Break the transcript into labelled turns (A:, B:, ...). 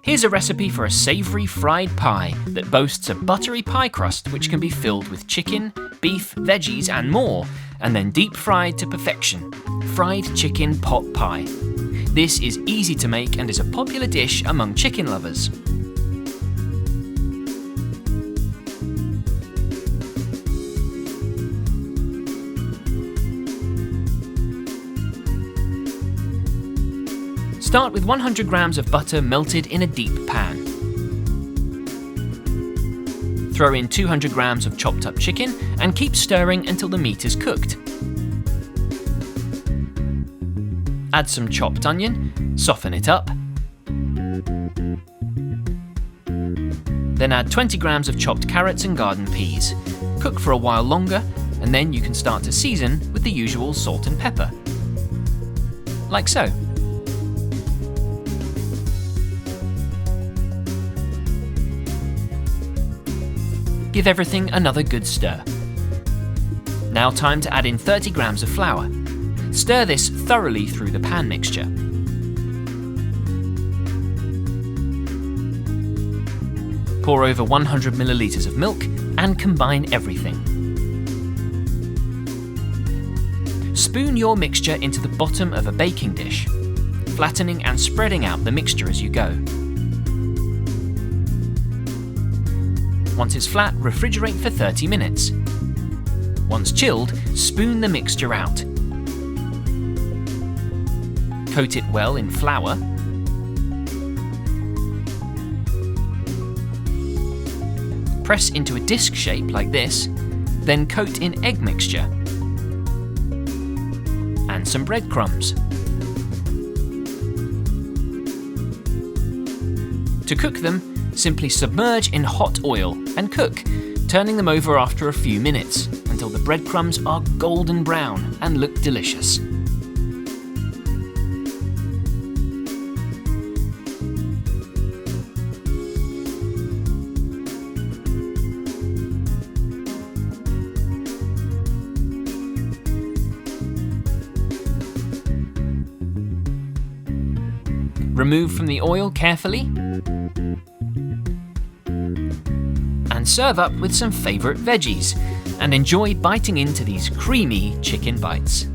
A: Here's a recipe for a savoury fried pie that boasts a buttery pie crust which can be filled with chicken, beef, veggies and more, and then deep fried to perfection. Fried chicken pot pie. This is easy to make and is a popular dish among chicken lovers. Start with 100 grams of butter melted in a deep pan. Throw in 200 grams of chopped up chicken and keep stirring until the meat is cooked. Add some chopped onion, soften it up. Then add 20 grams of chopped carrots and garden peas. Cook for a while longer, and then you can start to season with the usual salt and pepper. Like so. Give everything another good stir. Now time to add in 30 grams of flour. Stir this thoroughly through the pan mixture. Pour over 100 milliliters of milk and combine everything. Spoon your mixture into the bottom of a baking dish, flattening and spreading out the mixture as you go. Once it's flat, refrigerate for 30 minutes. Once chilled, spoon the mixture out. Coat it well in flour. Press into a disc shape like this, then coat in egg mixture and some breadcrumbs. To cook them, simply submerge in hot oil and cook, turning them over after a few minutes until the breadcrumbs are golden brown and look delicious. Remove from the oil carefully and serve up with some favourite veggies, and enjoy biting into these creamy chicken bites.